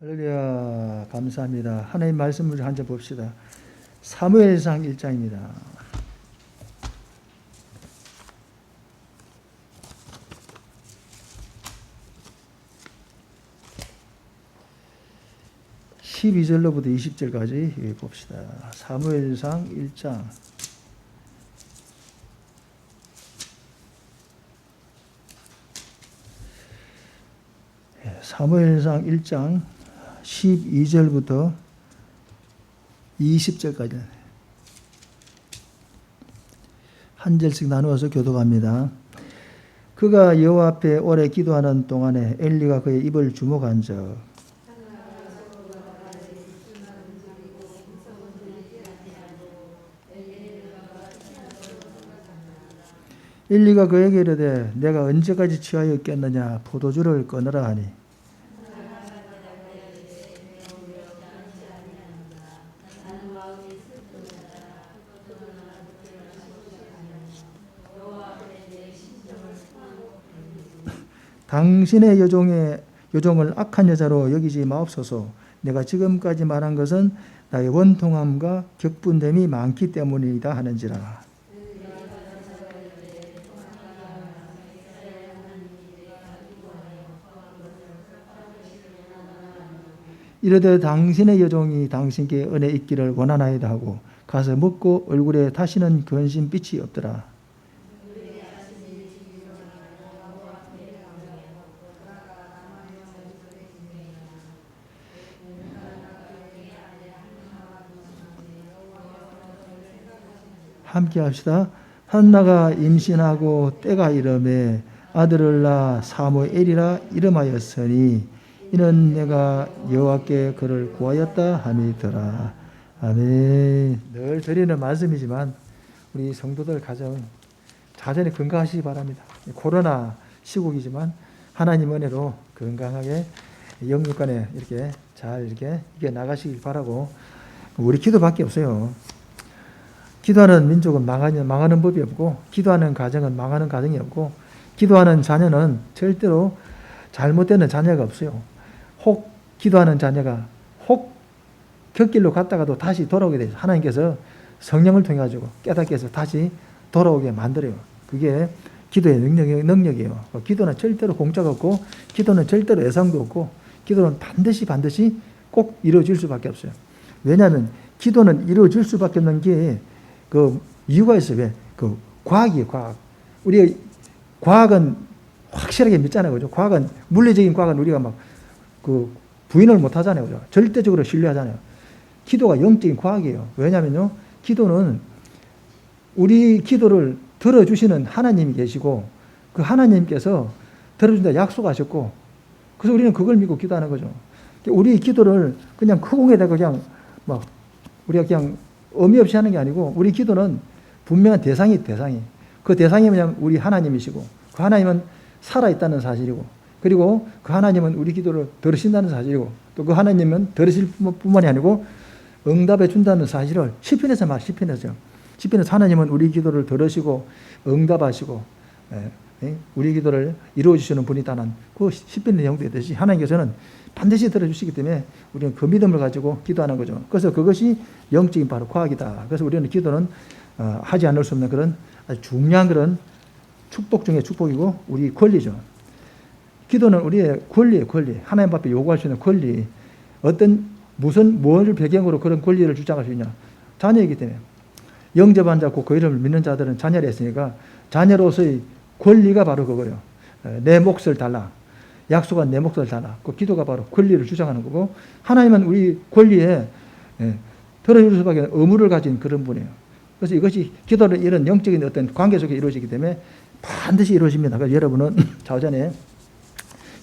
할렐루야, 감사합니다. 하나님 말씀을 한 점 봅시다. 사무엘상 1장입니다. (12절로부터) (20절까지) 봅시다. 사무엘상 1장. 사무엘상 1장 12절부터 20절까지 한 절씩 나누어서 교독합니다. 그가 여호와 앞에 오래 기도하는 동안에 엘리가 그의 입을 주목한즉 엘리가 그에게 이르되 내가 언제까지 취하였겠느냐 포도주를 끊으라 하니 당신의 여종을 악한 여자로 여기지 마옵소서. 내가 지금까지 말한 것은 나의 원통함과 격분됨이 많기 때문이다 하는지라. 이르되 당신의 여종이 당신께 은혜 있기를 원하나이다 하고 가서 먹고 얼굴에 다시는 근심빛이 없더라. 함께 합시다. 한나가 임신하고 때가 이름에 아들을 낳아 사무엘이라 이름하였으니 이는 내가 여호와께 그를 구하였다 함이더라. 아멘. 늘 드리는 말씀이지만 우리 성도들 가정 자전히 건강하시기 바랍니다. 코로나 시국이지만 하나님 은혜로 건강하게 영육간에 이렇게 잘 이렇게 이겨 나가시길 바라고 우리 기도밖에 없어요. 기도하는 민족은 망하는 법이 없고 기도하는 가정은 망하는 가정이 없고 기도하는 자녀는 절대로 잘못되는 자녀가 없어요. 혹 기도하는 자녀가 혹 곁길로 갔다가도 다시 돌아오게 돼요. 하나님께서 성령을 통해 가지고 깨닫게 해서 다시 돌아오게 만들어요. 그게 기도의 능력이에요. 기도는 절대로 공짜가 없고 기도는 절대로 예상도 없고 기도는 반드시 꼭 이루어질 수밖에 없어요. 왜냐하면 기도는 이루어질 수밖에 없는 게 그 이유가 있어요. 왜? 그 과학이에요, 과학. 우리 과학은 확실하게 믿잖아요. 그죠? 과학은, 물리적인 과학은 우리가 막 그 부인을 못 하잖아요. 그죠? 절대적으로 신뢰하잖아요. 기도가 영적인 과학이에요. 왜냐면요, 기도는 우리 기도를 들어주시는 하나님이 계시고 그 하나님께서 들어준다 약속하셨고 그래서 우리는 그걸 믿고 기도하는 거죠. 우리 기도를 그냥 허공에다가 그냥 막 우리가 그냥 의미 없이 하는 게 아니고 우리 기도는 분명한 대상이 그 대상이 뭐냐면 우리 하나님이시고 그 하나님은 살아있다는 사실이고 그리고 그 하나님은 우리 기도를 들으신다는 사실이고 또 그 하나님은 들으실 뿐만이 아니고 응답해 준다는 사실을 시편에서 하나님은 우리 기도를 들으시고 응답하시고 우리 기도를 이루어 주시는 분이다는 그 시편의 내용도 있듯이 하나님께서는 반드시 들어주시기 때문에 우리는 그 믿음을 가지고 기도하는 거죠. 그래서 그것이 영적인 바로 과학이다. 그래서 우리는 기도는 하지 않을 수 없는 그런 아주 중요한 그런 축복 중에 축복이고 우리 권리죠. 기도는 우리의 권리예요, 권리. 하나님 앞에 요구할 수 있는 권리. 뭘 배경으로 그런 권리를 주장할 수 있냐. 자녀이기 때문에. 영접한 자, 그 이름을 믿는 자들은 자녀라 했으니까 자녀로서의 권리가 바로 그거예요. 내 몫을 달라. 약속한 내 몫을 달라. 그 기도가 바로 권리를 주장하는 거고 하나님은 우리 권리에 들어줄 수밖에 없는 의무를 가진 그런 분이에요. 그래서 이것이 기도를 이런 영적인 어떤 관계 속에 이루어지기 때문에 반드시 이루어집니다. 그래서 여러분은 자전에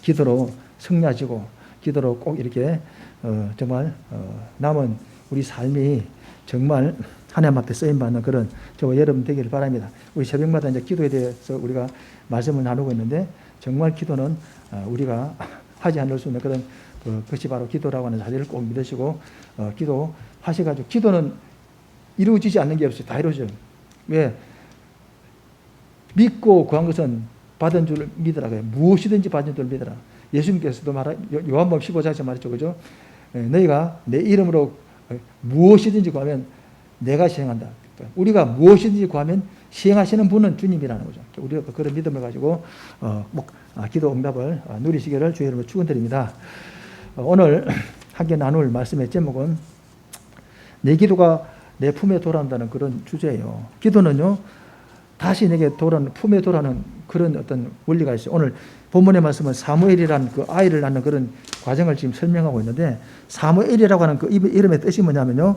기도로 승리하시고 기도로 꼭 이렇게 정말 남은 우리 삶이 정말 하나님 앞에 쓰임받는 그런 저와 여러분 되기를 바랍니다. 우리 새벽마다 이제 기도에 대해서 우리가 말씀을 나누고 있는데 정말 기도는 우리가 하지 않을 수 있는 그런 그것이 바로 기도라고 하는 사실을 꼭 믿으시고 기도하셔가지고 기도는 이루어지지 않는 게 없어요. 다 이루어져요. 왜? 믿고 구한 것은 받은 줄 믿으라. 무엇이든지 받은 줄 믿으라. 예수님께서도 요한복음 15장에서 말했죠. 그죠? 너희가 내 이름으로 무엇이든지 구하면 내가 시행한다. 우리가 무엇이든지 구하면 시행하시는 분은 주님이라는 거죠. 우리가 그런 믿음을 가지고 기도 응답을 누리시기를 주의 이름으로 축원드립니다. 오늘 함께 나눌 말씀의 제목은 내 기도가 내 품에 돌아온다는 그런 주제예요. 기도는요, 다시 내게 품에 돌아오는 그런 어떤 원리가 있어요. 오늘 본문의 말씀은 사무엘이라는 그 아이를 낳는 그런 과정을 지금 설명하고 있는데, 사무엘이라고 하는 그 이름의 뜻이 뭐냐면요,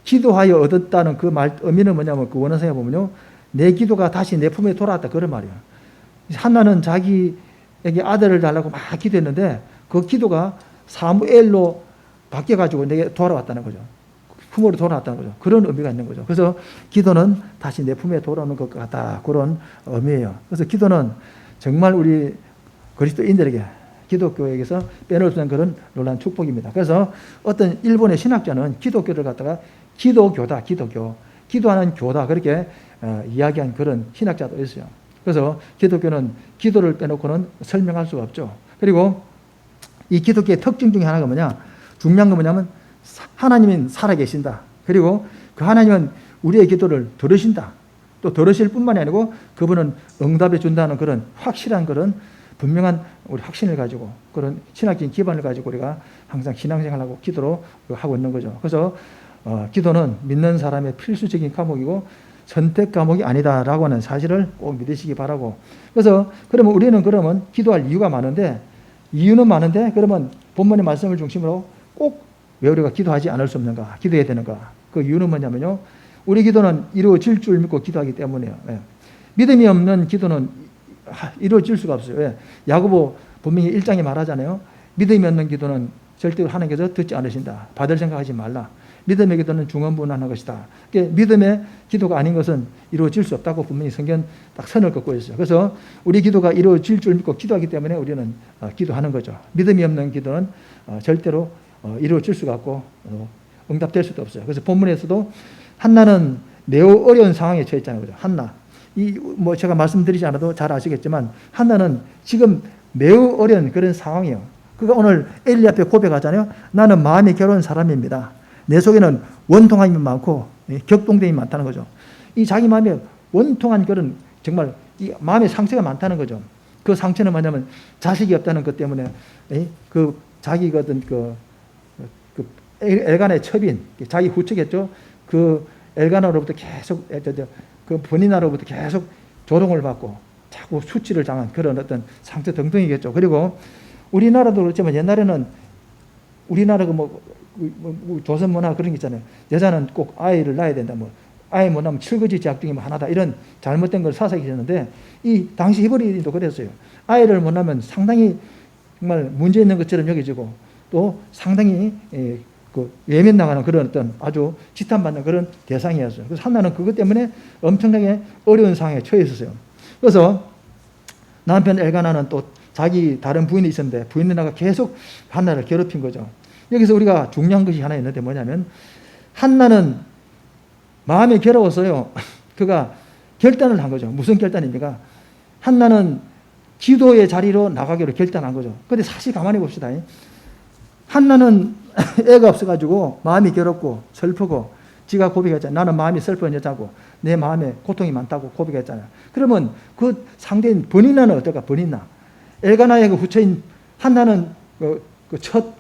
기도하여 얻었다는 그 말 의미는 뭐냐면, 그 원어성에 보면요, 내 기도가 다시 내 품에 돌아왔다, 그런 말이에요. 한나는 자기에게 아들을 달라고 막 기도했는데 그 기도가 사무엘로 바뀌어가지고 내게 돌아왔다는 거죠. 품으로 돌아왔다는 거죠. 그런 의미가 있는 거죠. 그래서 기도는 다시 내 품에 돌아오는 것 같다, 그런 의미예요. 그래서 기도는 정말 우리 그리스도인들에게, 기독교에게서 빼놓을 수 없는 그런 놀라운 축복입니다. 그래서 어떤 일본의 신학자는 기독교를 갖다가 기도교다, 기도하는 교다, 그렇게 이야기한 그런 신학자도 있어요. 그래서 기독교는 기도를 빼놓고는 설명할 수가 없죠. 그리고 이 기독교의 특징 중에 하나가 중요한 건 뭐냐면 하나님은 살아계신다. 그리고 그 하나님은 우리의 기도를 들으신다. 또 들으실 뿐만이 아니고 그분은 응답해 준다는 그런 확실한 그런 분명한 우리 확신을 가지고, 그런 신학적인 기반을 가지고 우리가 항상 신앙생활하고 기도로 하고 있는 거죠. 그래서 기도는 믿는 사람의 필수적인 과목이고 선택 과목이 아니다라고 하는 사실을 꼭 믿으시기 바라고. 그래서 우리는 기도할 이유가 많은데, 그러면 본문의 말씀을 중심으로 꼭 왜 우리가 기도하지 않을 수 없는가, 기도해야 되는가? 그 이유는 뭐냐면요, 우리 기도는 이루어질 줄 믿고 기도하기 때문이에요. 믿음이 없는 기도는 이루어질 수가 없어요. 야고보 분명히 1장에 말하잖아요. 믿음이 없는 기도는 절대로 하나님께서 듣지 않으신다. 받을 생각하지 말라. 믿음의 기도는 중언부언하는 것이다. 믿음의 기도가 아닌 것은 이루어질 수 없다고 분명히 성경 딱 선을 긋고 있어요. 그래서 우리 기도가 이루어질 줄 믿고 기도하기 때문에 우리는 기도하는 거죠. 믿음이 없는 기도는 절대로 이루어질 수가 없고 응답될 수도 없어요. 그래서 본문에서도 한나는 매우 어려운 상황에 처해 있잖아요. 그죠? 한나. 제가 말씀드리지 않아도 잘 아시겠지만 한나는 지금 매우 어려운 그런 상황이에요. 그가 오늘 엘리 앞에 고백하잖아요. 나는 마음이 괴로운 사람입니다. 내 속에는 원통함이 많고 격동됨이 많다는 거죠. 이 자기 마음에 원통한 그런 정말 이 마음의 상처가 많다는 거죠. 그 상처는 뭐냐면 자식이 없다는 것 때문에 그 자기가 어떤 그 엘간의 첩인, 자기 후처겠죠. 그 엘간으로부터 계속 그 본인으로부터 계속 조롱을 받고 자꾸 수치를 당한 그런 어떤 상처 등등이겠죠. 그리고 우리나라도 그렇지만 옛날에는 우리나라가 조선 문화 그런 게 있잖아요. 여자는 꼭 아이를 낳아야 된다. 아이 못 낳으면 칠거지 제약 중에 하나다. 이런 잘못된 걸 사사기 했는데 이 당시 히브리인도 그랬어요. 아이를 못 낳으면 상당히 정말 문제 있는 것처럼 여겨지고 또 상당히 외면당하는 그런 어떤 아주 지탄받는 그런 대상이었어요. 그래서 한나는 그것 때문에 엄청나게 어려운 상황에 처해 있었어요. 그래서 남편 엘가나는 또 자기 다른 부인이 있었는데 부인 누나가 계속 한나를 괴롭힌 거죠. 여기서 우리가 중요한 것이 하나 있는데 뭐냐면 한나는 마음이 괴로웠어요. 그가 결단을 한 거죠. 무슨 결단입니까? 한나는 기도의 자리로 나가기로 결단한 거죠. 그런데 사실 가만히 봅시다. 한나는 애가 없어가지고 마음이 괴롭고 슬프고 지가 고백했잖아요. 나는 마음이 슬픈 여자고 내 마음에 고통이 많다고 고백했잖아요. 그러면 그 상대인 버니나는 어떨까? 버니나. 엘가나의 그 후처인 한나는 첫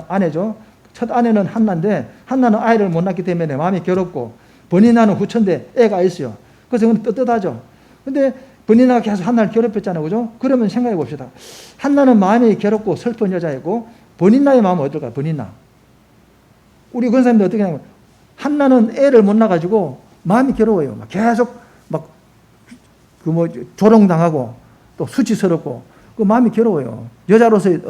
아내죠. 첫 아내는 한나인데 한나는 아이를 못 낳기 때문에 마음이 괴롭고 버니나는 후처인데 애가 있어요. 그래서 떳떳하죠. 근데 버니나가 계속 한나를 괴롭혔잖아요. 그죠? 그러면 생각해 봅시다. 한나는 마음이 괴롭고 슬픈 여자이고 버니나의 마음은 어떨까요? 버니나. 우리 그런 사람들 어떻게 하냐면 한나는 애를 못 낳아가지고 마음이 괴로워요. 계속 조롱당하고 또 수치스럽고 그 마음이 괴로워요. 여자로서의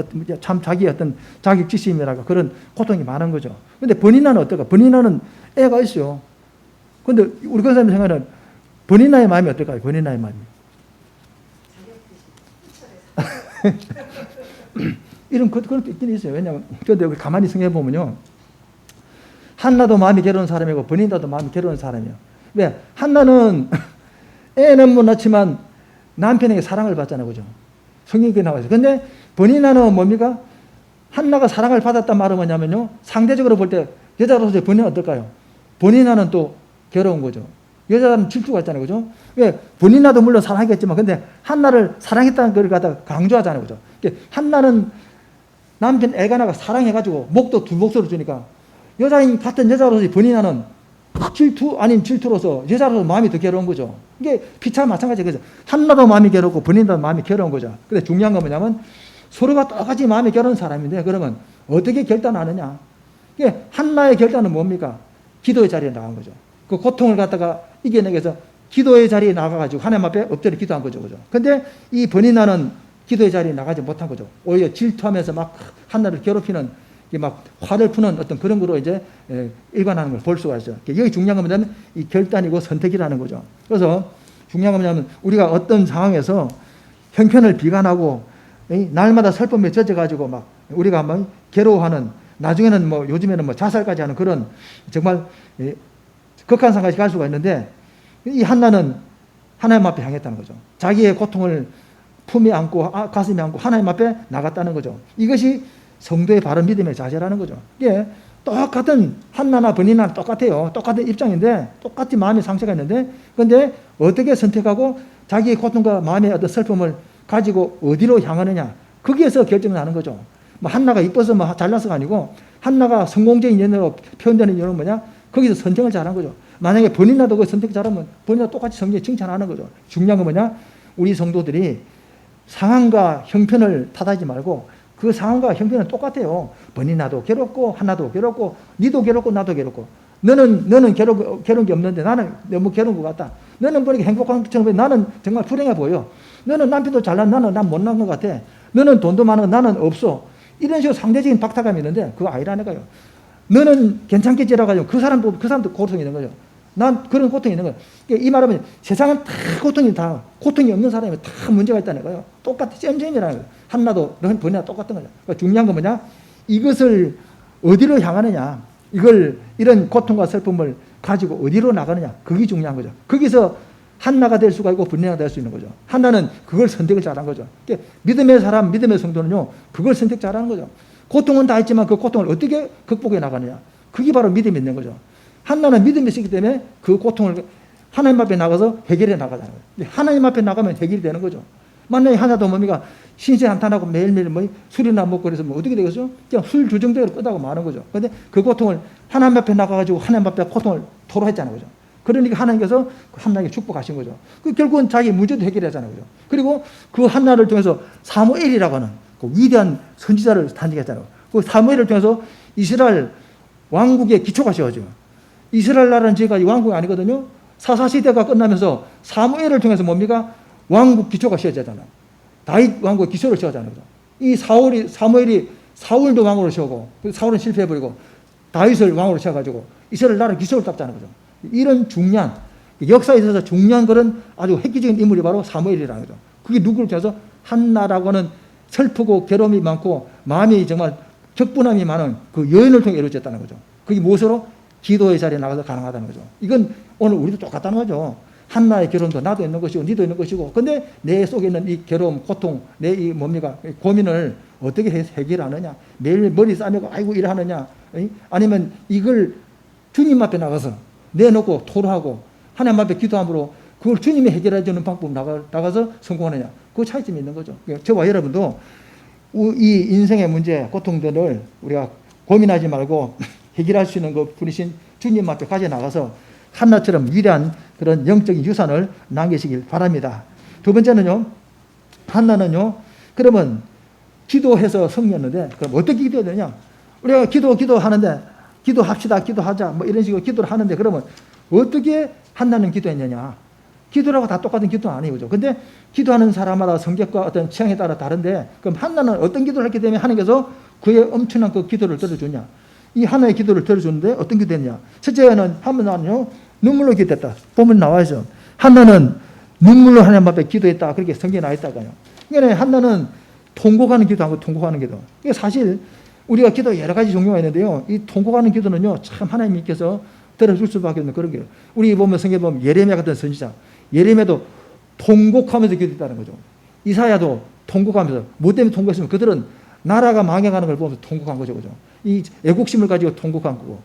참 자기의 어떤 자격지심이라고 그런 고통이 많은 거죠. 근데 버니나는 어떨까? 버니나는 애가 있어요. 근데 우리 그런 사람들 생각하는 버니나의 마음이 어떨까요? 버니나의 마음이. 이런 그런 게 있긴 있어요. 왜냐하면 그런데 여기 가만히 생각해 보면요, 한나도 마음이 괴로운 사람이고 버니나도 마음이 괴로운 사람이에요. 왜? 한나는 애는 못 낳지만 남편에게 사랑을 받잖아요, 그죠? 성경에 그렇게 나와 있어요. 근데 버니나는 뭡니까? 한나가 사랑을 받았단 말은 뭐냐면요. 상대적으로 볼 때 여자로서의 버니나는 어떨까요? 버니나는 또 괴로운 거죠. 여자는 질투가 있잖아요. 그죠? 왜? 버니나도 물론 사랑했겠지만 근데 한나를 사랑했다는 걸 갖다 강조하잖아요. 그죠? 한나는 남편 엘가나가 사랑해가지고 목도 두 목소리 주니까 같은 여자로서의 버니나는 질투 아닌 질투로서 여자로서 마음이 더 괴로운 거죠. 이게 피차 마찬가지죠. 한나도 마음이 괴롭고 버니나도 마음이 괴로운 거죠. 근데 중요한 건 뭐냐면 서로가 똑같이 마음이 괴로운 사람인데 그러면 어떻게 결단하느냐. 이게 한나의 결단은 뭡니까? 기도의 자리에 나간 거죠. 그 고통을 갖다가 이겨내기 위해서 기도의 자리에 나가가지고 하나님 앞에 엎드려 기도한 거죠. 그죠? 근데 이 버니나는 기도의 자리에 나가지 못한 거죠. 오히려 질투하면서 막 한나를 괴롭히는 막 화를 푸는 어떤 그런 거로 이제 일관하는 걸 볼 수가 있죠. 여기 중요한 건 뭐냐면 이 결단이고 선택이라는 거죠. 그래서 중요한 건 뭐냐면 우리가 어떤 상황에서 형편을 비관하고 날마다 슬픔에 젖어가지고 막 우리가 막 괴로워하는 나중에는 뭐 요즘에는 뭐 자살까지 하는 그런 정말 극한 상까지 갈 수가 있는데 이 한나는 하나님 앞에 향했다는 거죠. 자기의 고통을 품에 안고 가슴에 안고 하나님 앞에 나갔다는 거죠. 이것이 성도의 바른 믿음의 자세라는 거죠. 이게 똑같은 한나나 버니나는 똑같아요. 똑같은 입장인데 똑같이 마음의 상처가 있는데 그런데 어떻게 선택하고 자기의 고통과 마음의 어떤 슬픔을 가지고 어디로 향하느냐 거기에서 결정을 하는 거죠. 뭐 한나가 이뻐서 뭐 잘나서가 아니고 한나가 성공적인 연애로 표현되는 이유는 뭐냐? 거기서 선택을 잘한 거죠. 만약에 버니나도 그 선택 잘하면 버니나 똑같이 성경에 칭찬하는 거죠. 중요한 건 뭐냐? 우리 성도들이 상황과 형편을 탓하지 말고 그 상황과 형편은 똑같아요. 버니나도 괴롭고 한나도 괴롭고 니도 괴롭고 나도 괴롭고 너는 괴로운 게 없는데 나는 너무 괴로운 것 같다. 너는 보니까 행복한 것처럼 보여. 나는 정말 불행해 보여. 너는 남편도 잘난 난 못난 것 같아. 너는 돈도 많아 나는 없어. 이런 식으로 상대적인 박탈감이 있는데 그거 아니라는 거예요. 너는 괜찮겠지라고 가지고 그 사람도 고통이 있는 거죠. 난 그런 고통이 있는 거예요. 이 말하면 세상은 다 고통이 없는 사람이 다 문제가 있다는 거예요. 똑같이 쌤쌤이라는 거예요. 한나도 버니나 똑같은 거죠. 그러니까 중요한 건 뭐냐? 이것을 어디로 향하느냐? 이런 고통과 슬픔을 가지고 어디로 나가느냐? 그게 중요한 거죠. 거기서 한나가 될 수가 있고 버니나가 될 수 있는 거죠. 한나는 그걸 선택을 잘한 거죠. 그러니까 믿음의 사람, 믿음의 성도는요, 그걸 선택 잘하는 거죠. 고통은 다 있지만 그 고통을 어떻게 극복해 나가느냐? 그게 바로 믿음이 있는 거죠. 한나는 믿음이 있기 때문에 그 고통을 하나님 앞에 나가서 해결해 나가잖아요. 하나님 앞에 나가면 해결이 되는 거죠. 만약에 하나도 뭡니까? 신세 한탄하고 매일매일 뭐 술이나 먹고 그래서 뭐 어떻게 되겠어? 그냥 술 주정대로 끄다고 마는 거죠. 그런데 그 고통을 하나님 앞에 나가가지고 하나님 앞에 고통을 토로했잖아요. 그죠? 그러니까 하나님께서 한나에게 축복하신 거죠. 결국은 자기 문제도 해결하잖아요. 그죠? 그리고 그 한나를 통해서 사무엘이라고 하는 그 위대한 선지자를 탄생했잖아요. 그 사무엘을 통해서 이스라엘 왕국의 기초가 세워져요. 이스라엘 나라는 지금까지 왕국이 아니거든요. 사사시대가 끝나면서 사무엘을 통해서 뭡니까? 왕국 기초가 세워졌잖아요. 다윗 왕국의 기초를 세웠잖아요. 이 사무엘이 사울도 왕으로 세우고 사울은 실패해버리고 다윗을 왕으로 세워가지고 이스라엘 나라 기초를 닦잖아요. 그죠? 이런 중요한 역사에 있어서 중요한 그런 아주 획기적인 인물이 바로 사무엘이라는 거죠. 그게 누구를 통해서 한나라고 하는 슬프고 괴로움이 많고 마음이 정말 격분함이 많은 그 여인을 통해 이루어졌다는 거죠. 그게 무엇으로? 기도의 자리에 나가서 가능하다는 거죠. 이건 오늘 우리도 똑같다는 거죠. 한나의 결혼도 나도 있는 것이고 니도 있는 것이고 근데 내 속에 있는 이 괴로움, 고통, 내 이 뭡니까? 고민을 어떻게 해결하느냐. 매일 머리 싸매고 아이고 일하느냐. 아니면 이걸 주님 앞에 나가서 내놓고 토로하고 하나님 앞에 기도함으로 그걸 주님이 해결해 주는 방법 나가서 성공하느냐. 그 차이점이 있는 거죠. 저와 여러분도 이 인생의 문제, 고통들을 우리가 고민하지 말고 해결할 수 있는 그 분이신 주님 앞에 가져 나가서 한나처럼 위대한 그런 영적인 유산을 남기시길 바랍니다. 두 번째는요, 한나는요, 그러면 기도해서 성령했는데, 그럼 어떻게 기도해야 되냐? 우리가 기도하는데, 기도합시다, 기도하자, 뭐 이런 식으로 기도를 하는데, 그러면 어떻게 한나는 기도했느냐? 기도라고 다 똑같은 기도는 아니에요. 그죠? 근데 기도하는 사람마다 성격과 어떤 취향에 따라 다른데, 그럼 한나는 어떤 기도를 했기 때문에 하나님께서 그의 엄청난 그 기도를 들어주냐? 이 하나의 기도를 들어주는데 어떤 기도했냐? 첫째는 한나는요, 눈물로 기도했다. 보면 나와야죠. 한나는 눈물로 하나님 앞에 기도했다. 그렇게 성경에 나와 있다고요. 그러니까 한나는 통곡하는 기도하고 통곡하는 기도. 이게 사실 우리가 기도 여러 가지 종류가 있는데요. 이 통곡하는 기도는요, 참 하나님께서 들어줄 수밖에 없는 그런 거예요. 우리 보면 성경에 보면 예레미야 같은 선지자, 예레미야도 통곡하면서 기도했다는 거죠. 이사야도 통곡하면서 뭐 때문에 통곡했으면 그들은 나라가 망해가는 걸 보면서 통곡한 거죠. 그죠? 이 애국심을 가지고 통곡한 거고.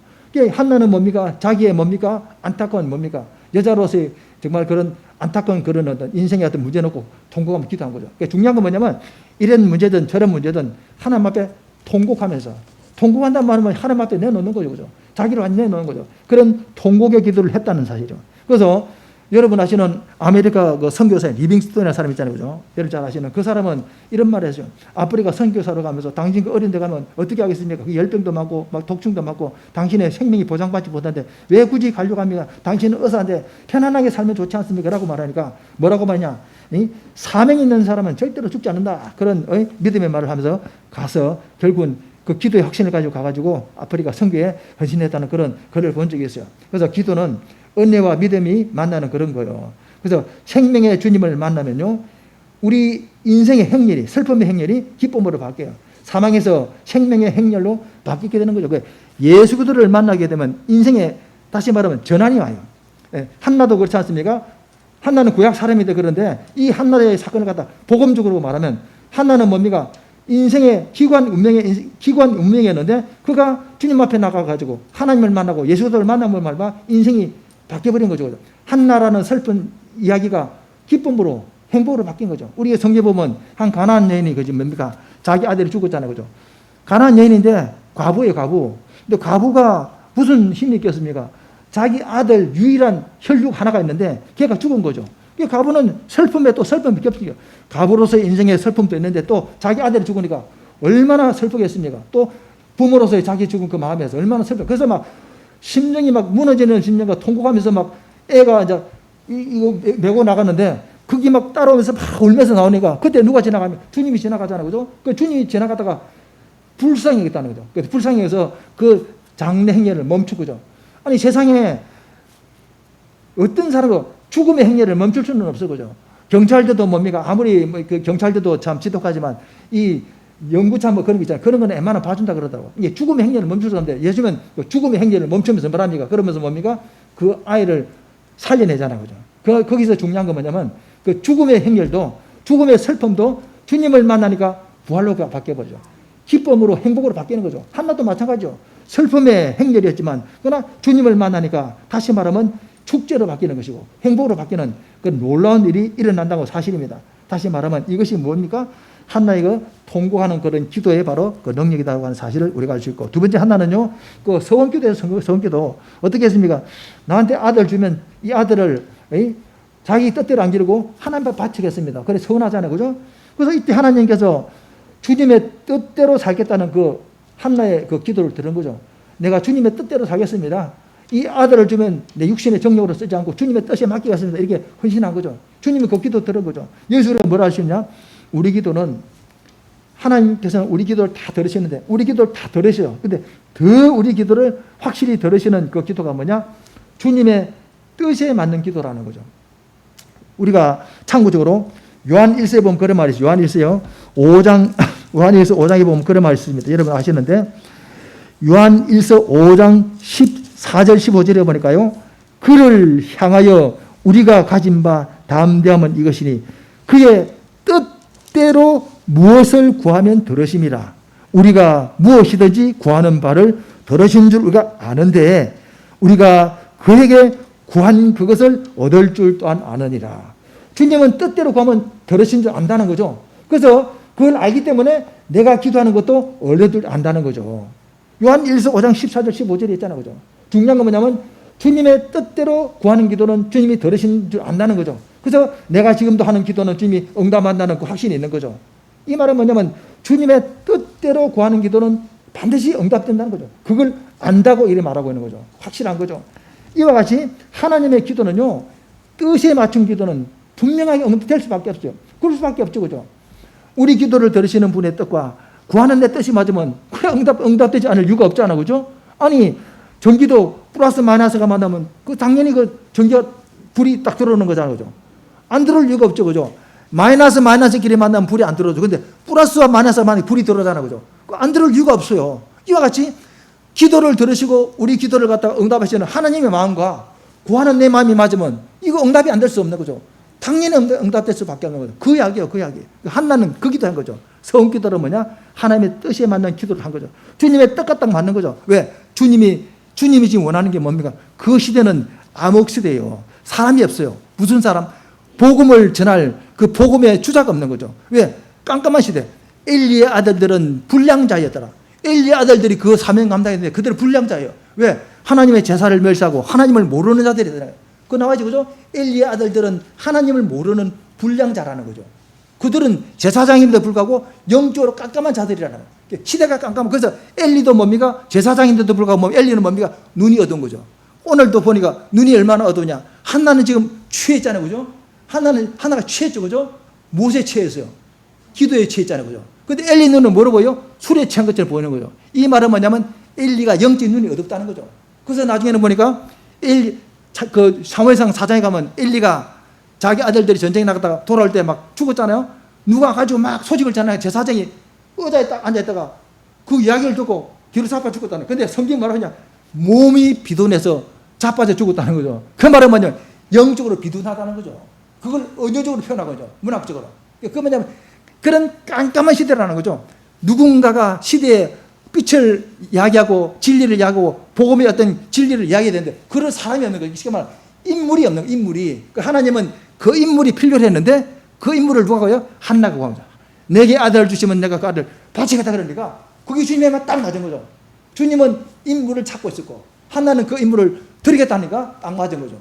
한나는 뭡니까? 자기의 뭡니까? 안타까운 뭡니까? 여자로서의 정말 그런 안타까운 그런 어떤 인생의 어떤 문제 놓고 통곡하면서 기도한 거죠. 그러니까 중요한 건 뭐냐면 이런 문제든 저런 문제든 하나님 앞에 통곡하면서 통곡한다는 말은 하나님 앞에 내놓는 거죠. 그죠? 자기를 완전히 내놓는 거죠. 그런 통곡의 기도를 했다는 사실이죠. 그래서 여러분 아시는 아메리카 그 선교사의 리빙스톤이라는 사람 있잖아요. 그죠? 여러분 잘 아시는 그 사람은 이런 말을 했어요. 아프리카 선교사로 가면서 당신 그 어린 데 가면 어떻게 하겠습니까? 그 열병도 맞고 막 독충도 맞고 당신의 생명이 보장받지 못한데 왜 굳이 가려고 합니까? 당신은 의사인데 편안하게 살면 좋지 않습니까? 라고 말하니까 뭐라고 말하냐? 사명 있는 사람은 절대로 죽지 않는다. 그런 믿음의 말을 하면서 가서 결국은 그 기도의 확신을 가지고 가가지고 아프리카 선교에 헌신했다는 그런 글을 본 적이 있어요. 그래서 기도는 은혜와 믿음이 만나는 그런 거예요. 그래서 생명의 주님을 만나면요, 우리 인생의 행렬이, 슬픔의 행렬이 기쁨으로 바뀌어요. 사망에서 생명의 행렬로 바뀌게 되는 거죠. 예수 그리스도를 만나게 되면 인생에 다시 말하면 전환이 와요. 한나도 그렇지 않습니까? 한나는 구약 사람인데 그런데 이 한나의 사건을 갖다 복음적으로 말하면 한나는 뭡니까? 인생의 기관 운명이었는데 그가 주님 앞에 나가가지고 하나님을 만나고 예수 그리스도를 만남을 말봐 인생이 바뀌어버린 거죠. 한나라는 슬픈 이야기가 기쁨으로 행복으로 바뀐 거죠. 우리가 성경에 보면 한 가나안 여인이 그지 뭡니까? 자기 아들이 죽었잖아요. 그죠? 가나안 여인인데 과부예요, 과부. 근데 과부가 무슨 힘이 있겠습니까? 자기 아들 유일한 혈육 하나가 있는데 걔가 죽은 거죠. 과부는 슬픔에 또 슬픔이 겹치죠. 과부로서의 인생의 슬픔도 있는데 또 자기 아들이 죽으니까 얼마나 슬프겠습니까? 또 부모로서의 자기 죽은 그 마음에서 얼마나 슬퍼. 그래서 막 심령이 막 무너지는 심령과 통곡하면서 막 애가 이제 이거 메고 나갔는데 그게 막 따라오면서 막 울면서 나오니까 그때 누가 지나가면 주님이 지나가잖아요. 그죠? 그 주님이 지나가다가 불쌍하겠다는 거죠. 그래서 불쌍해서 그 장례 행렬을 멈춘 거죠. 아니 세상에 어떤 사람도 죽음의 행렬을 멈출 수는 없어. 그죠? 경찰들도 뭡니까? 아무리 그 경찰들도 참 지독하지만 이 연구차 뭐 그런 거 있잖아요. 그런 거는 웬만하면 봐준다 그러더라고. 이게 죽음의 행렬을 멈출 수 없는데 예수님은 죽음의 행렬을 멈추면서 뭐랍니까? 그러면서 뭡니까? 그 아이를 살려내잖아요. 그죠? 거기서 중요한 건 뭐냐면 그 죽음의 행렬도 죽음의 슬픔도 주님을 만나니까 부활로 바뀌어버리죠. 기쁨으로 행복으로 바뀌는 거죠. 한나도 마찬가지죠. 슬픔의 행렬이었지만 그러나 주님을 만나니까 다시 말하면 축제로 바뀌는 것이고 행복으로 바뀌는 그 놀라운 일이 일어난다고 사실입니다. 다시 말하면 이것이 뭡니까? 한나의 그 통곡하는 그런 기도의 바로 그 능력이라고 하는 사실을 우리가 알 수 있고 두 번째 한나는요, 그 서원기도에서 서원기도 어떻게 했습니까? 나한테 아들 주면 이 아들을 자기 뜻대로 안 기르고 하나님 앞에 바치겠습니다. 그래 서운하잖아요. 그죠? 그래서 이때 하나님께서 주님의 뜻대로 살겠다는 그 한나의 그 기도를 들은 거죠. 내가 주님의 뜻대로 살겠습니다. 이 아들을 주면 내 육신의 정력으로 쓰지 않고 주님의 뜻에 맡기겠습니다. 이렇게 헌신한 거죠. 주님이 그 기도 들은 거죠. 예수님은 뭐라 하시냐? 우리 기도는 하나님께서는 우리 기도를 다 들으시는데 우리 기도를 다 들으셔요. 근데 더 우리 기도를 확실히 들으시는 그 기도가 뭐냐? 주님의 뜻에 맞는 기도라는 거죠. 우리가 참고적으로 요한 1서에 보면 그런 말이 있어요. 요한 1서요. 5장 요한 1서 5장에 보면 그런 말이 있습니다. 여러분 아시는데 요한 1서 5장 14절 15절에 보니까요. 그를 향하여 우리가 가진 바 담대함은 이것이니 그의 뜻대로 무엇을 구하면 들으심이라. 우리가 무엇이든지 구하는 바를 들으신 줄 우리가 아는데 우리가 그에게 구한 그것을 얻을 줄 또한 아느니라. 주님은 뜻대로 구하면 들으신 줄 안다는 거죠. 그래서 그걸 알기 때문에 내가 기도하는 것도 얻을 줄 안다는 거죠. 요한 1서 5장 14절 15절에 있잖아요. 그죠? 중요한 건 뭐냐면 주님의 뜻대로 구하는 기도는 주님이 들으신 줄 안다는 거죠. 그래서 내가 지금도 하는 기도는 주님이 응답한다는 그 확신이 있는 거죠. 이 말은 뭐냐면 주님의 뜻대로 구하는 기도는 반드시 응답된다는 거죠. 그걸 안다고 이렇게 말하고 있는 거죠. 확실한 거죠. 이와 같이 하나님의 기도는요, 뜻에 맞춘 기도는 분명하게 응답될 수밖에 없죠. 그럴 수밖에 없죠. 그죠? 우리 기도를 들으시는 분의 뜻과 구하는 내 뜻이 맞으면 그래 응답되지 않을 이유가 없잖아. 그죠? 아니, 전기도 플러스 마이너스가 만나면 그 당연히 그 전기가 불이 딱 들어오는 거잖아. 그죠? 안 들어올 이유가 없죠. 그죠? 마이너스끼리 만나면 불이 안 들어오죠. 근데 플러스와 마이너스가 만나면 불이 들어오잖아. 그죠? 안 들어올 이유가 없어요. 이와 같이 기도를 들으시고 우리 기도를 갖다가 응답하시는 하나님의 마음과 구하는 내 마음이 맞으면 이거 응답이 안 될 수 없는 거죠. 당연히 응답될 수밖에 없는 거죠. 그 약이에요, 그 약이. 한나는 그 기도한 거죠. 성기도는 뭐냐? 하나님의 뜻에 맞는 기도를 한 거죠. 주님의 뜻과 딱 맞는 거죠. 왜? 주님이 지금 원하는 게 뭡니까? 그 시대는 암흑 시대예요. 사람이 없어요. 무슨 사람? 복음을 전할 그 복음의 주자가 없는 거죠. 왜? 깜깜한 시대. 엘리의 아들들은 불량자였더라. 엘리의 아들들이 그 사명 감당했는데 그들은 불량자예요. 왜? 하나님의 제사를 멸시하고 하나님을 모르는 자들이잖아요. 그 나와있죠, 그죠? 엘리의 아들들은 하나님을 모르는 불량자라는 거죠. 그들은 제사장임에도 불구하고 영적으로 깜깜한 자들이라는 거예요. 시대가 깜깜한. 그래서 엘리도 뭡니까? 제사장인데도 불구하고 엘리는 뭡니까? 눈이 어두운 거죠. 오늘도 보니까 눈이 얼마나 어두우냐. 한나는 지금 취했잖아요, 그죠? 하나가 취했죠, 그죠? 무엇에 취했어요? 기도에 취했잖아요, 그죠? 근데 엘리 눈은 뭐로 보여? 술에 취한 것처럼 보이는 거죠. 이 말은 뭐냐면 엘리가 영적 눈이 어둡다는 거죠. 그래서 나중에는 보니까 그 사무엘상 4장에 가면 엘리가 자기 아들들이 전쟁에 나갔다가 돌아올 때 막 죽었잖아요. 누가 가지고 막 소식을 전하요. 제사장이 의자에 딱 앉아있다가 그 이야기를 듣고 뒤로 자빠 죽었다는. 근데 성경 말은 그냥 몸이 비둔해서 자빠져 죽었다는 거죠. 그 말은 뭐냐면 영적으로 비둔하다는 거죠. 그걸 언어적으로 표현한 거죠. 문학적으로. 그 뭐냐면 그런 깜깜한 시대라는 거죠. 누군가가 시대에 빛을 이야기하고 진리를 이야기하고 복음의 어떤 진리를 이야기해야 되는데 그런 사람이 없는 거죠. 쉽게 말하면 인물이 없는 거예요. 인물이. 하나님은 그 인물이 필요로 했는데 그 인물을 누가 구해요? 한나가 구합니다. 내게 아들을 주시면 내가 그 아들 바치겠다 그러니까 그게 주님에만 딱 맞은 거죠. 주님은 인물을 찾고 있었고 한나는 그 인물을 드리겠다니까 딱 맞은 거죠.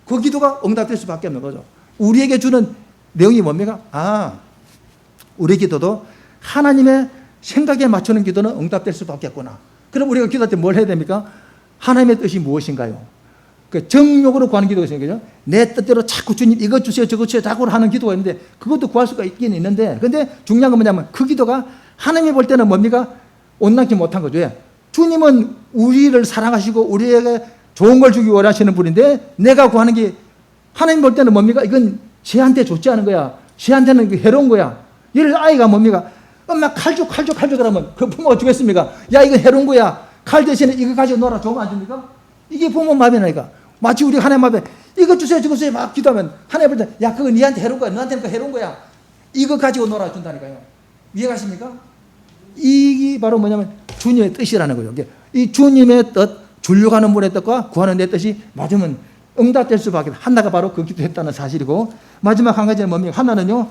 그 기도가 응답될 수밖에 없는 거죠. 우리에게 주는 내용이 뭡니까? 우리 기도도 하나님의 생각에 맞추는 기도는 응답될 수밖에 없구나. 그럼 우리가 기도할 때 뭘 해야 됩니까? 하나님의 뜻이 무엇인가요? 그 정욕으로 구하는 기도가 있어요. 그죠? 내 뜻대로 자꾸 주님 이것 주세요, 저것 주세요, 자꾸 하는 기도가 있는데 그것도 구할 수가 있긴 있는데 근데 중요한 건 뭐냐면 그 기도가 하나님이 볼 때는 뭡니까? 온전히 못한 거죠. 왜? 주님은 우리를 사랑하시고 우리에게 좋은 걸 주기 원하시는 분인데 내가 구하는 게 하나님 볼 때는 뭡니까? 이건 쟤한테 좋지 않은 거야. 쟤한테는 해로운 거야. 예를 아이가 뭡니까? 엄마 칼 줘 그러면 그 부모가 주겠습니까? 야 이거 해로운 거야. 칼 대신에 이거 가지고 놀아. 좋으면 안 줍니까? 이게 부모 마음이라니까. 마치 우리 하나님 앞에 이거 주세요 저거 주세요 막 기도하면 하나님 볼 때 야 그거 니한테 해로운 거야. 너한테는 그거 해로운 거야. 이거 가지고 놀아 준다니까요. 이해가십니까? 이게 바로 뭐냐면 주님의 뜻이라는 거죠. 이 주님의 뜻, 주려고 하는 분의 뜻과 구하는 내 뜻이 맞으면 응답될 수밖에 없다. 한나가 바로 그 기도했다는 사실이고 마지막 한 가지는 뭡니까? 한나는요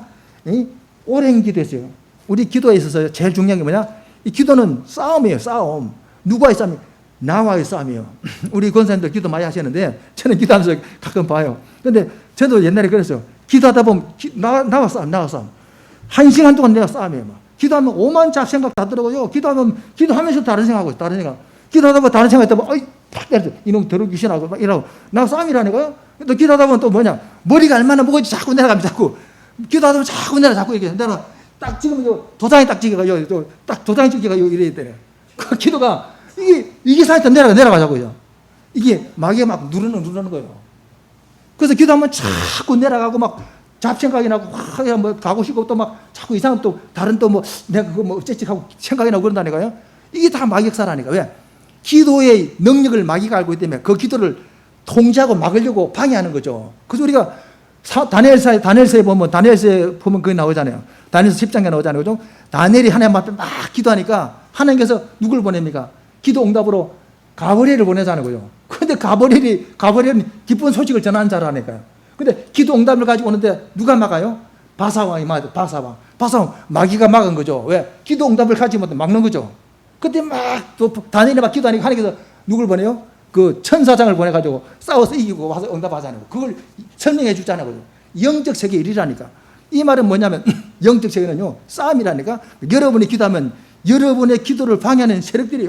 오랜 기도했어요. 우리 기도에 있어서 제일 중요한 게 뭐냐? 이 기도는 싸움이에요. 싸움. 누구와의 싸움이에요? 나와의 싸움이에요. 우리 권사님들 기도 많이 하시는데 저는 기도하면서 가끔 봐요. 근데 저도 옛날에 그랬어요. 기도하다 보면 나와 싸움. 1시간 동안 내가 싸움이에요. 막. 기도하면 오만 잡 생각 다 들어가요. 기도하면서 다른 생각하고 다른 생각. 기도하다 보면 다른 생각 했다 보면 어이 팍 때려서 이놈 더러 귀신하고 막 이러고 나 싸움이라니까요. 또 기도하다 보면 또 뭐냐? 머리가 얼마나 무거운지 자꾸 내려가면 자꾸 기도하다 보면 자꾸 이렇게 내가 딱 지금 도장이 딱 찍어가 딱 도장이 찍어가 이래야 돼. 그 기도가 이게 사이트 내려가자고요. 이게 마귀가 막 누르는 거예요. 그래서 기도하면 자꾸 내려가고 막 잡생각이 나고 뭐 가고 싶고 또 막 자꾸 이상한 또 다른 또 뭐 내가 그거 뭐 어쨌지 하고 생각이 나고 그런다니까요. 이게 다 마귀 역사라니까. 왜? 기도의 능력을 마귀가 알고 있기 때문에 그 기도를 통제하고 막으려고 방해하는 거죠. 그래서 우리가 다니엘서에 보면 그게 나오잖아요. 다니엘서 10장에 나오잖아요. 그죠? 다니엘이 하나님 앞에 막 기도하니까 하나님께서 누굴 보냅니까? 기도 응답으로 가브리엘을 보내자는 거예요. 그런데 가브리엘은 기쁜 소식을 전하는 자라니까요. 근데 기도 응답을 가지고 오는데 누가 막아요? 바사왕이 막아요. 바사왕 마귀가 막은 거죠. 왜? 기도 응답을 가지고 못해 막는 거죠. 그때 막 또 다니엘이 막 기도하니까 하나님께서 누굴 보내요? 그 천사장을 보내가지고 싸워서 이기고 와서 응답하자는 거. 그걸 설명해 주자는 거죠. 영적 세계 일이라니까. 이 말은 뭐냐면 영적 세계는요 싸움이라니까. 여러분이 기도하면 여러분의 기도를 방해하는 세력들이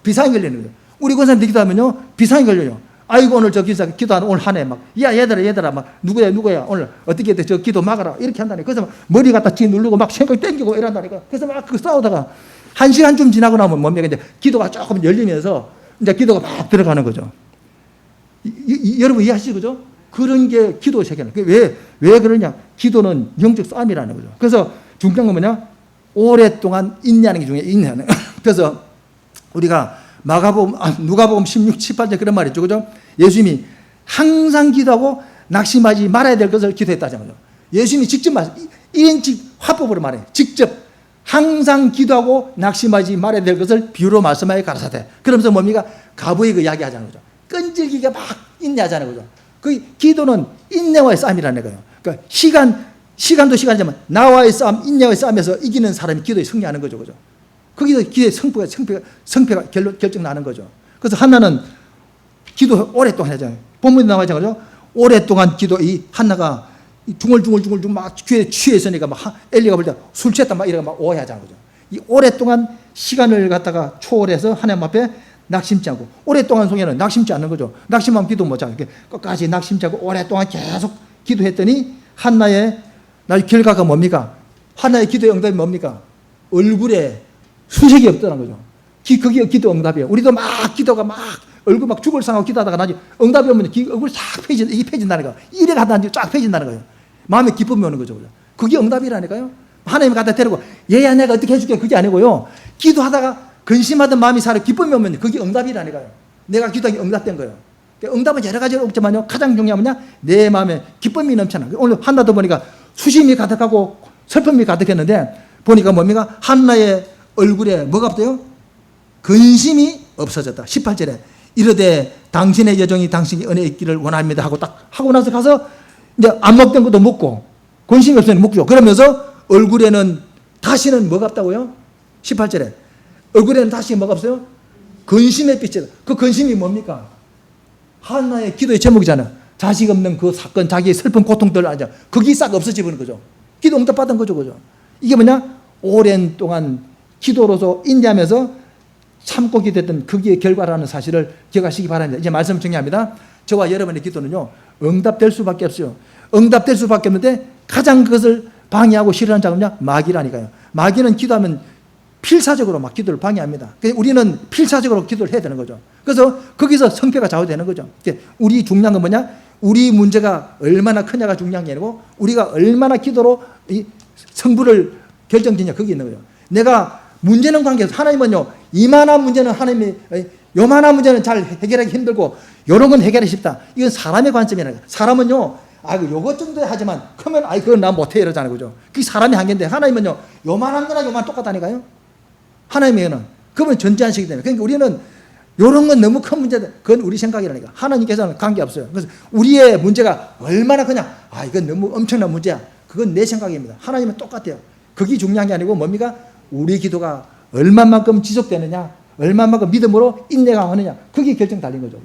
비상이 걸리는 거예요. 우리 권사님들 기도하면요 비상이 걸려요. 아이고 오늘 저 기도하는 오늘 한 해 막 야 얘들아 막 누구야 오늘 어떻게 저 기도 막아라 이렇게 한다니까. 그래서 막 머리 갖다 뒤 누르고 막 생각 땡기고 이런다니까. 그래서 막 그 싸우다가 1시간쯤 지나고 나면 뭡니까 이제 기도가 조금 열리면서 이제 기도가 막 들어가는 거죠. 여러분 이해하시죠? 그죠? 그런 게 기도 세계는. 왜 그러냐? 기도는 영적 싸움이라는 거죠. 그래서 중요한 건 뭐냐? 오랫동안 인내하는 게 중요해요. 인내하는. 그래서 우리가 누가복음 16, 18절 그런 말이 있죠. 그죠? 예수님이 항상 기도하고 낙심하지 말아야 될 것을 기도했다는 거죠. 예수님이 직접 1인칭 화법으로 말해요. 직접 항상 기도하고 낙심하지 말아야 될 것을 비유로 말씀하여 가라사대. 그러면서 뭡니까? 가부의 그 이야기하자는 거죠. 끈질기게 막 인내하자는 거죠. 그 기도는 인내와의 싸움이라는 거예요. 그러니까 시간도 시간이지만 나와의 싸움, 인내와의 싸움에서 이기는 사람이 기도에 승리하는 거죠. 그죠? 거기서 기도의 성패가 결정 나는 거죠. 그래서 한나는 기도 오랫동안 하잖아요. 본문에 나와 있잖아요. 오랫동안 기도, 이 한나가 중얼중얼 막 귀에 취해 있으니까 막 엘리가 볼 때 술 취했다 막 이러고 막 오해하자는 거죠. 이 오랫동안 시간을 갖다가 초월해서 하나님 앞에 낙심치 않고, 오랫동안 속에는 낙심치 않는 거죠. 낙심하면 기도 못 하고 끝까지 낙심치 않고 오랫동안 계속 기도했더니 한나의 결과가 뭡니까? 한나의 기도의 응답이 뭡니까? 얼굴에 수색이 없다는 거죠. 그게 기도 응답이에요. 우리도 막 기도가 막 얼굴 막 죽을 상하고 기도하다가 나중에 응답이 오면 얼굴 싹 펴진다는 거예요. 이래 가다 쫙 펴진다는 거예요. 마음에 기쁨이 오는 거죠. 그게 응답이라니까요. 하나님 갖다 데리고 얘야 내가 어떻게 해줄게 그게 아니고요. 기도하다가 근심하던 마음이 살아 기쁨이 오면 그게 응답이라니까요. 내가 기도하기 응답된 거예요. 응답은 여러 가지로 없지만요. 가장 중요한 뭐냐? 내 마음에 기쁨이 넘쳐나. 오늘 한나도 보니까 수심이 가득하고 슬픔이 가득했는데 보니까 뭡니까? 한나의 얼굴에 뭐가 없대요? 근심이 없어졌다. 18절에 이르되 당신의 여정이 당신이 은혜 있기를 원합니다 하고 딱 하고 나서 가서 이제 안 먹던 것도 먹고 근심이 없으니 먹죠. 그러면서 얼굴에는 다시는 뭐가 없다고요? 18절에 얼굴에는 다시 뭐가 없어요? 근심의 빛이다. 그 근심이 뭡니까? 한나의 기도의 제목이잖아. 자식 없는 그 사건, 자기의 슬픈 고통들 아니야. 그게 싹 없어지는 거죠. 기도 응답 받은 거죠, 그죠? 이게 뭐냐? 오랜 동안 기도로서 인내하면서 참고 기도했던 그게 결과라는 사실을 기억하시기 바랍니다. 이제 말씀 정리합니다. 저와 여러분의 기도는요, 응답될 수밖에 없어요. 응답될 수밖에 없는데 가장 그것을 방해하고 싫어하는 자가 마귀라니까요. 마귀는 기도하면 필사적으로 막 기도를 방해합니다. 우리는 필사적으로 기도를 해야 되는 거죠. 그래서 거기서 성패가 좌우되는 거죠. 우리 중요한 건 뭐냐? 우리 문제가 얼마나 크냐가 중요한 게 아니고 우리가 얼마나 기도로 이 성부를 결정짓냐 그게 있는 거죠. 내가 문제는 관계에서 하나님은요, 이만한 문제는 하나님이 요만한 문제는 잘 해결하기 힘들고 요런 건 해결하기 쉽다. 이건 사람의 관점이라는 거예요. 사람은요, 요것 정도 하지만 크면 그건 나 못해 이러잖아요. 그죠? 그게 사람의 한계인데 하나님은요, 요만한 거나 요만 똑같다니까요. 하나님에게는 그건 전제한식이기 때문에. 그러니까 우리는 요런 건 너무 큰 문제다. 그건 우리 생각이라니까. 하나님께서는 관계없어요. 그래서 우리의 문제가 얼마나 그냥 이건 너무 엄청난 문제야. 그건 내 생각입니다. 하나님은 똑같아요. 그게 중요한 게 아니고 뭡니까? 우리 기도가 얼마만큼 지속되느냐, 얼마만큼 믿음으로 인내가 하느냐, 그게 결정 달린 거죠.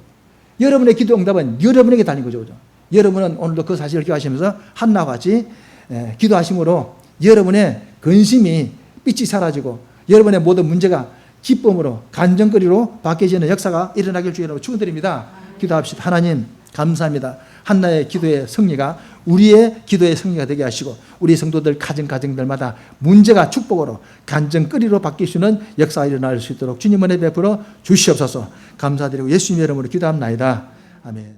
여러분의 기도 응답은 여러분에게 달린 거죠. 그죠? 여러분은 오늘도 그 사실을 기억하시면서 한나와 같이 기도하심으로 여러분의 근심이 빛이 사라지고 여러분의 모든 문제가 기쁨으로 간증거리로 바뀌어지는 역사가 일어나길 주의로 축원드립니다. 기도합시다. 하나님 감사합니다. 한나의 기도의 승리가 우리의 기도의 승리가 되게 하시고 우리 성도들 가정들마다 문제가 축복으로 간증거리로 바뀔 수 있는 역사가 일어날 수 있도록 주님 은혜 베풀어 주시옵소서. 감사드리고 예수님의 이름으로 기도합나이다. 아멘.